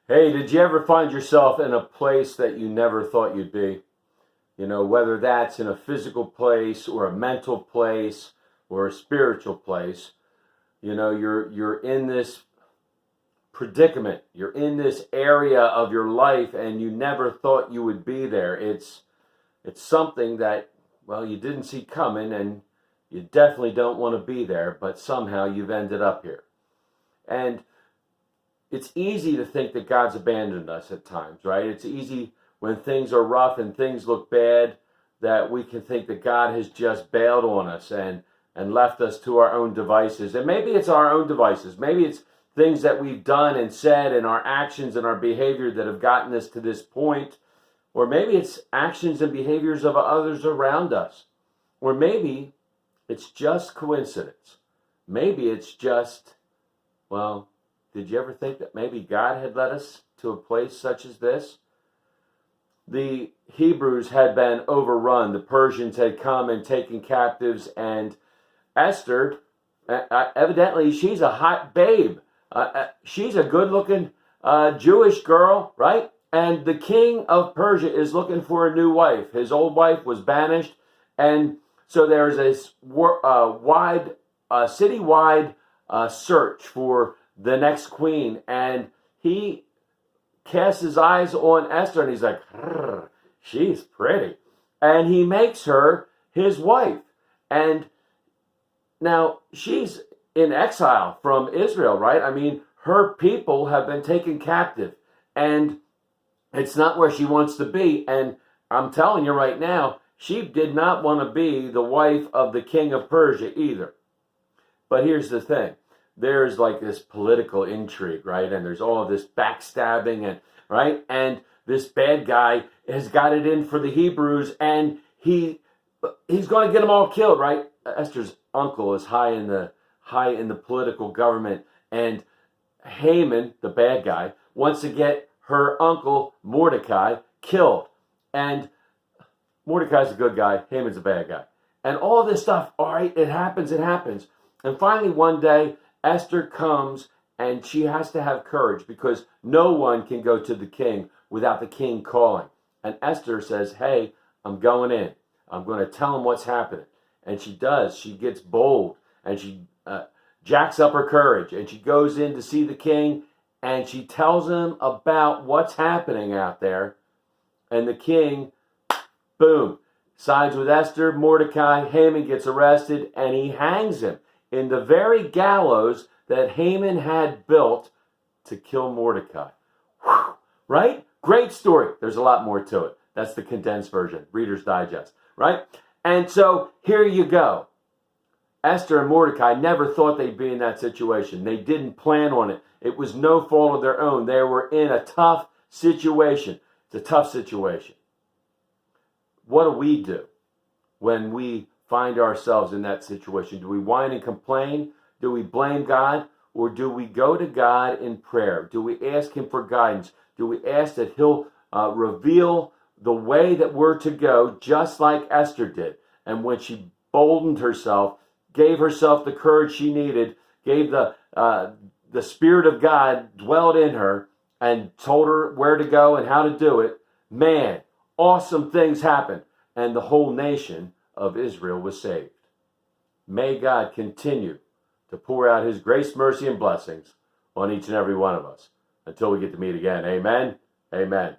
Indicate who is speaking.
Speaker 1: Hey, did you ever find yourself in a place that you never thought you'd be? You know, whether that's in a physical place or a mental place or a spiritual place. You know, you're in this predicament. You're in this area of your life and you never thought you would be there. It's something that, well, you didn't see coming, and you definitely don't want to be there, but somehow you've ended up here. And it's easy to think that God's abandoned us at times, right? It's easy when things are rough and things look bad that we can think that God has just bailed on us and left us to our own devices. And maybe it's our own devices. Maybe it's things that we've done and said and our actions and our behavior that have gotten us to this point. Or maybe it's actions and behaviors of others around us. Or maybe it's just coincidence. Maybe it's just, well, did you ever think that maybe God had led us to a place such as this? The Hebrews had been overrun. The Persians had come and taken captives, and Esther, evidently, she's a hot babe. She's a good-looking Jewish girl, right? And the king of Persia is looking for a new wife. His old wife was banished, and so there's this citywide search for the next queen, and he casts his eyes on Esther, and he's like, she's pretty, and he makes her his wife. And now she's in exile from Israel, right? I mean, her people have been taken captive, and it's not where she wants to be. And I'm telling you right now, she did not want to be the wife of the king of Persia either. But here's the thing. There's like this political intrigue, right? And there's all of this backstabbing, and right? And this bad guy has got it in for the Hebrews, and he's going to get them all killed, right? Esther's uncle is high in the political government, and Haman, the bad guy, wants to get her uncle Mordecai killed. And Mordecai's a good guy, Haman's a bad guy. And all this stuff, all right, it happens. And finally one day, Esther comes, and she has to have courage because no one can go to the king without the king calling. And Esther says, hey, I'm going in. I'm going to tell him what's happening. And she does. She gets bold, and she jacks up her courage, and she goes in to see the king, and she tells him about what's happening out there. And the king, boom, sides with Esther. Mordecai, Haman gets arrested, and he hangs him in the very gallows that Haman had built to kill Mordecai. Whew, right? Great story. There's a lot more to it. That's the condensed version, Reader's Digest, right? And so here you go. Esther and Mordecai never thought they'd be in that situation. They didn't plan on it. It was no fault of their own. They were in a tough situation. It's a tough situation. What do we do when we find ourselves in that situation? Do we whine and complain? Do we blame God? Or do we go to God in prayer? Do we ask him for guidance? Do we ask that he'll reveal the way that we're to go, just like Esther did? And when she boldened herself, gave herself the courage she needed, gave the Spirit of God dwelled in her, and told her where to go and how to do it, man, awesome things happened. And the whole nation of Israel was saved. May God continue to pour out his grace, mercy, and blessings on each and every one of us until we get to meet again. Amen. Amen.